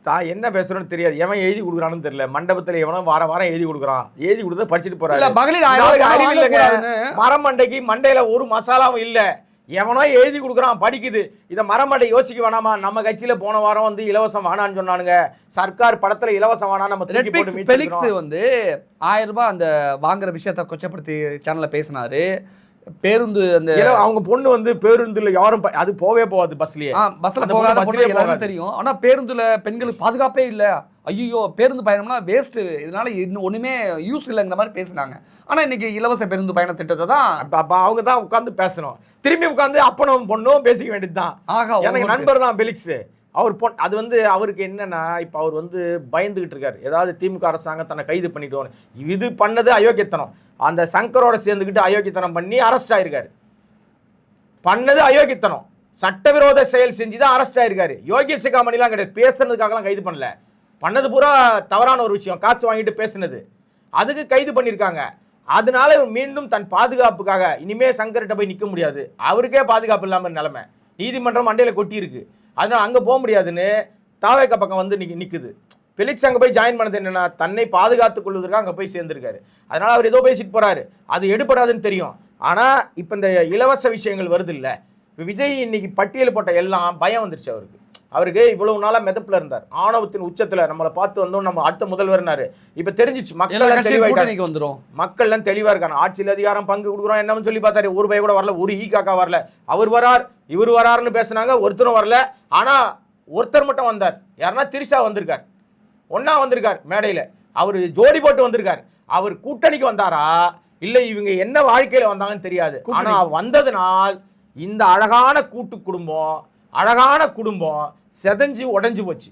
தான் என்ன பேசுறோன்னு தெரியாது. எவன் எழுதி கொடுக்குறான்னு தெரியல. மண்டபத்துல எவனும் வாரம் எழுதி கொடுக்குறான். எழுதி கொடுத்தா படிச்சுட்டு போறாரு. மகளிர் அறிவு இல்லைங்க. மரமண்டைக்கு மண்டையில ஒரு மசாலாவும் இல்ல. எவனோ எழுதி கொடுக்குறான், படிக்குது. இதை மரமண்டை யோசிக்க வேணாமா? நம்ம கட்சியில போன வாரம் வந்து இலவசம் வேணான்னு சொன்னானுங்க. சர்க்கார் படத்துல இலவசம் வேணா நம்ம ஃபெலிக்ஸ் வந்து 1000 ரூபாய் அந்த வாங்குற விஷயத்த கொச்சப்படுத்தி சேனல்ல பேசினாரு. பேருந்து அந்த அவங்க பொண்ணு வந்து பேருந்துல யாரும் அது போவே போகாது. பஸ்ல போகாத பொண்ணு எல்லாரும் தெரியும். ஆனா பேருந்துல பெண்களுக்கு பாதுகாப்பே இல்ல. ஐயோ பேருந்து பயணம்னா வேஸ்ட், இதனால இன்னும் ஒண்ணுமே யூஸ் இல்லைங்கிற மாதிரி பேசினாங்க. ஆனா இன்னைக்கு இலவச பேருந்து பயண திட்டத்தை தான் அவங்க தான் உட்காந்து பேசணும். திரும்பி உட்காந்து அப்பனும் பொண்ணும் பேசிக்க வேண்டியதுதான். எனக்கு நண்பர் தான் பெலிக்ஸ். அவர் அது வந்து அவருக்கு என்னன்னா, இப்போ அவர் வந்து பயந்துகிட்டு இருக்காரு. ஏதாவது திமுக அரசாங்கம் தன்னை கைது பண்ணிட்டோம். இது பண்ணது அயோக்கியத்தனம். அந்த சங்கரோட சேர்ந்துக்கிட்டு அயோக்கியத்தனம் பண்ணி அரெஸ்ட் ஆயிருக்காரு. பண்ணது அயோக்கியத்தனம், சட்டவிரோத செயல் செஞ்சு தான் அரெஸ்ட் ஆயிருக்காரு. யோகி சிகாமணிலாம் கிடையாது, பேசுனதுக்காகலாம் கைது பண்ணல. பண்ணது பூரா தவறான ஒரு விஷயம், காசு வாங்கிட்டு பேசுனது, அதுக்கு கைது பண்ணியிருக்காங்க. அதனால மீண்டும் தன் பாதுகாப்புக்காக இனிமே சங்கர்கிட்ட போய் நிற்க முடியாது. அவருக்கே பாதுகாப்பு இல்லாமல் நிலைமை. நீதிமன்றம் மண்டையில் கொட்டி இருக்கு. அதனால அங்கே போக முடியாதுன்னு தாவேக்க பக்கம் வந்து நிற்குது. பெலிக்ஸ் அங்கே போய் ஜாயின் பண்ணது என்னன்னா, தன்னை பாதுகாத்துக் கொள்வதற்காக அங்கே போய் சேர்ந்திருக்காரு. அதனால அவர் ஏதோ பேசிட்டு போறாரு, அது எடுபடாதுன்னு தெரியும். ஆனால் இப்போ இந்த இலவச விஷயங்கள் வருது இல்லை, இப்போ விஜய் இன்னைக்கு பட்டியல் போட்ட எல்லாம் பயம் வந்துருச்சு அவருக்கு. அவருக்கு இவ்வளவு நாளா மெதப்புல இருந்தார், ஆணவத்தின் உச்சத்துல நம்மளை பார்த்து வந்தோம், நம்ம அடுத்த முதல்வர்னாரு. இப்ப தெரிஞ்சிச்சு, மக்கள் தெளிவாயிட்டாங்க. வந்துடும், மக்கள்லாம் தெளிவா இருக்காங்க. ஆட்சியில் அதிகாரம் பங்கு கொடுக்குறோம் என்னன்னு சொல்லி பார்த்தாரு. ஒரு பய கூட வரல, ஒரு காக்கா வரல. அவர் வரார் இவர் வராருன்னு பேசினாங்க, ஒருத்தரும் வரல. ஆனா ஒருத்தர் மட்டும் வந்தார். யாருன்னா திரிஷா வந்திருக்கார், ஒன்னா வந்திருக்கார் மேடையில. அவர் ஜோடி போட்டு வந்திருக்கார். அவர் கூட்டணிக்கு வந்தாரா இல்ல இவங்க என்ன வாழ்க்கையில வந்தாங்கன்னு தெரியாது. ஆனா வந்ததுனால் இந்த அழகான கூட்டு குடும்பம், அழகான குடும்பம் செதஞ்சு உடஞ்சு போச்சு.